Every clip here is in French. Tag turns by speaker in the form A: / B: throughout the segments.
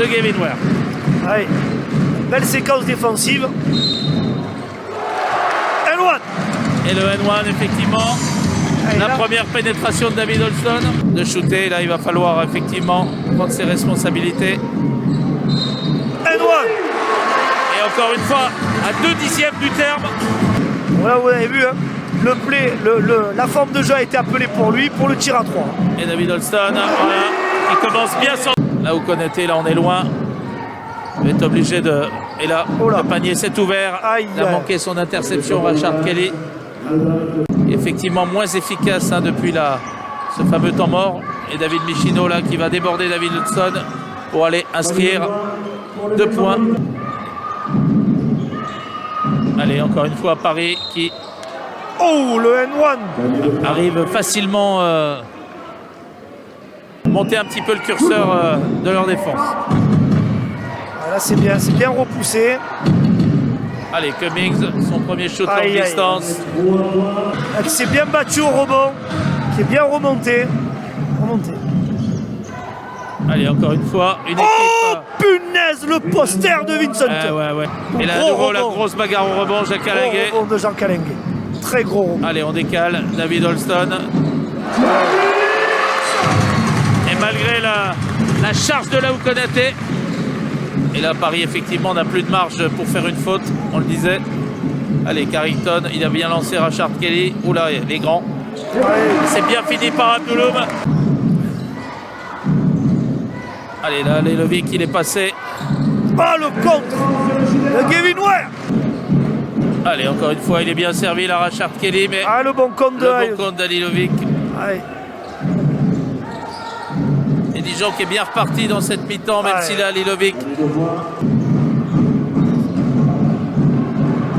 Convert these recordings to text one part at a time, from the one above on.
A: de Gavin Ware.
B: Allez, belle séquence défensive. N1.
A: Et le N1, effectivement.
B: Allez,
A: La
B: là.
A: première pénétration de David Olson. De shooter, là, il va falloir effectivement prendre ses responsabilités.
B: N1.
A: Et encore une fois, à 2/10 du terme.
B: Voilà, vous avez vu, hein, le play, la forme de jeu a été appelée pour lui, pour le tir à 3.
A: Et David Olson, voilà, il commence bien son... Là où Konaté, là on est loin. Il est obligé de... Et là,
B: Oh là.
A: le panier s'est ouvert.
B: Aïe,
A: Il a
B: aïe.
A: manqué son interception, Rashard Kelly. Effectivement moins efficace depuis ce fameux temps mort. Et David Michino là qui va déborder David Olson pour aller inscrire 2 points. Allez, encore une fois Paris qui
B: Oh, le N1.
A: arrive facilement monter un petit peu le curseur de leur défense.
B: Là, c'est bien repoussé.
A: Allez, Cummings, son premier shoot longue
B: Aïe, aïe.
A: distance.
B: Qui s'est bien battu au rebond, qui est bien remonté.
A: Allez, encore une fois, une équipe.
B: Oh, punaise, le poster de Vincent.
A: Ouais. Et là, à
B: Gros
A: nouveau, la
B: rebond.
A: grosse bagarre au rebond, Jacques
B: Gros
A: Alinguet.
B: rebond de Jean Calengue. Très gros rebond.
A: Allez, on décale. David Olson. Et malgré la charge de Laou Konaté. Et là, Paris, effectivement, n'a plus de marge pour faire une faute, on le disait. Allez, Carrington, il a bien lancé Rashard Kelly. Oula, les grands. C'est bien fini par Abdouloum. Allez, là, Lelovic, il est passé.
B: Ah, le contre de Gavin Ware.
A: Allez, encore une fois, il est bien servi, là, Rashard Kelly, mais
B: Ah, le bon compte de
A: le bon compte d'Alilovic.
B: Allez.
A: Et Dijon qui est bien reparti dans cette mi-temps, même
B: Ouais.
A: s'il a Alilovic.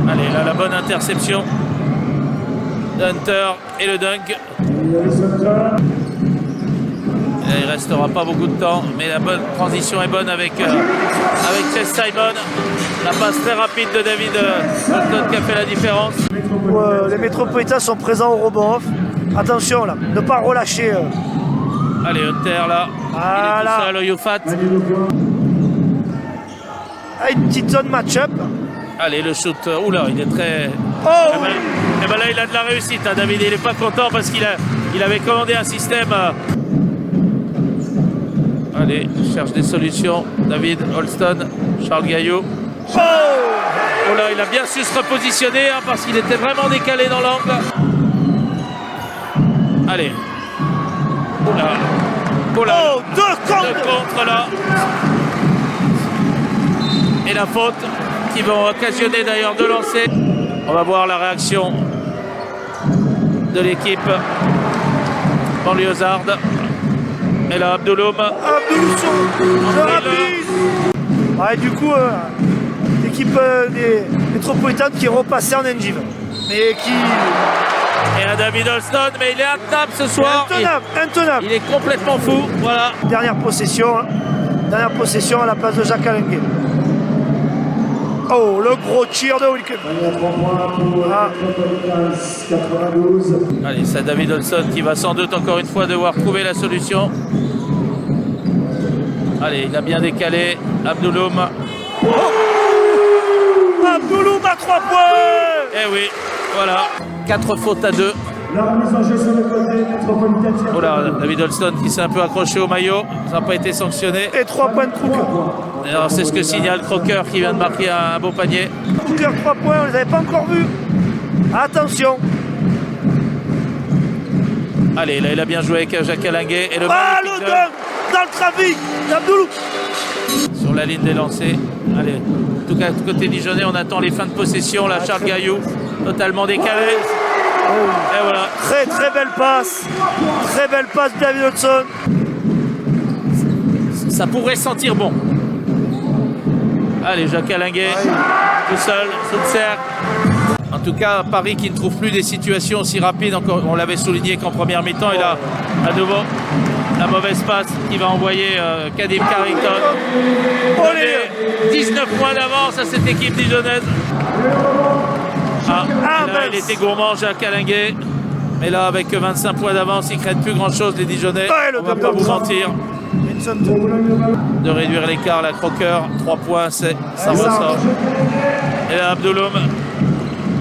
A: Allez, là, la bonne interception d'Hunter et le dunk. Et il restera pas beaucoup de temps, mais la bonne transition est bonne avec Chess Simon. La passe très rapide de David Olson qui a fait la différence.
B: Les Métropolitains sont présents au rebond off. Attention là, ne pas relâcher.
A: Allez, Hunter là,
B: Voilà.
A: il est tout seul au Youfat.
B: Ah, une petite zone match-up.
A: Allez, le shoot, oula, il est très...
B: Oh
A: Eh ben là, il a de la réussite, hein, David. Il n'est pas content parce qu'il avait commandé un système. Allez, il cherche des solutions. David Olson, Charles Gaillot.
B: Oh
A: Oh là, il a bien su se repositionner parce qu'il était vraiment décalé dans l'angle. Allez. Oh là.
B: Oh, deux contre.
A: Le contre là. Et la faute qui va occasionner d'ailleurs de lancer. On va voir la réaction de l'équipe banlieusarde. Et là, Abdouloum.
B: Abdouloum, rapide. Ouais, du coup, l'équipe des Métropolitaines qui est repassée en endive. Mais qui...
A: Et un David Olson, mais il est intenable ce soir.
B: Intenable.
A: Il est complètement fou. Voilà.
B: Dernière possession. Dernière possession à la place de Jacques Alinguet. Oh, le gros tir de Wilken. Ah.
A: Allez, c'est David Olson qui va sans doute encore une fois devoir trouver la solution. Allez, il a bien décalé. Abdouloum.
B: Oh. Abdouloum à 3 points.
A: Eh oui, voilà. 4 fautes à 2. Oh là, David Olson qui s'est un peu accroché au maillot. Ça n'a pas été sanctionné.
B: Et 3 points de Crocker.
A: Alors c'est ce que signale Crocker qui vient de marquer un beau panier.
B: Crocker, 3 points, on les avait pas encore vus. Attention.
A: Allez, là il a bien joué avec Jacques Alinguet. Et le
B: Le dunk dans le trafic d'Abdouloum.
A: Sur la ligne des lancers. Allez, en tout cas, côté dijonnais, on attend les fins de possession. Là, Charles Gaillot, totalement décalé. Et voilà.
B: Très belle passe. Très belle passe de David Olson.
A: Ça pourrait sentir bon. Allez, Jacques Alinguet, tout seul, sous le cercle. En tout cas, Paris qui ne trouve plus des situations aussi rapides. Encore, on l'avait souligné qu'en première mi-temps, il a à nouveau la mauvaise passe qui va envoyer Kadim Carrington. Donner 19 points d'avance à cette équipe dijonnaise. Là, il était gourmand, Jacques Alinguet. Mais là, avec 25 points d'avance, ils ne craignent plus grand-chose, les Dijonnais.
B: Ouais,
A: on ne va pas vous mentir.
B: Vincent.
A: de réduire l'écart. La Croqueur, 3 points, ça ressort. Et là, Abdouloum,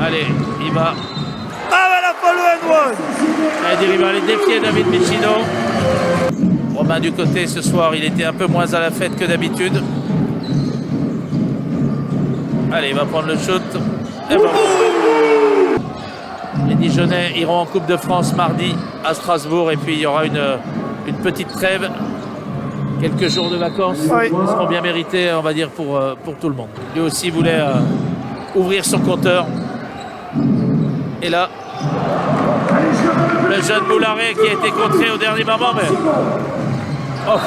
A: allez, il va.
B: Ah, ben la follow and one.
A: Il va aller défier David Michino. Romain du côté ce soir, il était un peu moins à la fête que d'habitude. Allez, il va prendre le shoot. Et bon. Les Dijonais iront en Coupe de France mardi à Strasbourg et puis il y aura une petite trêve. Quelques jours de vacances
B: Oui.
A: qui seront bien mérités, on va dire, pour tout le monde. Lui aussi voulait ouvrir son compteur. Et là, le jeune Boularé qui a été contré au dernier moment, mais oh.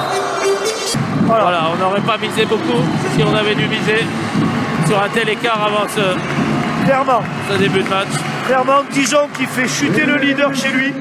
A: Voilà, on n'aurait pas misé beaucoup si on avait dû miser sur un tel écart avant
B: Clairement.
A: ce début de match.
B: Clairement, Dijon qui fait chuter le leader chez lui.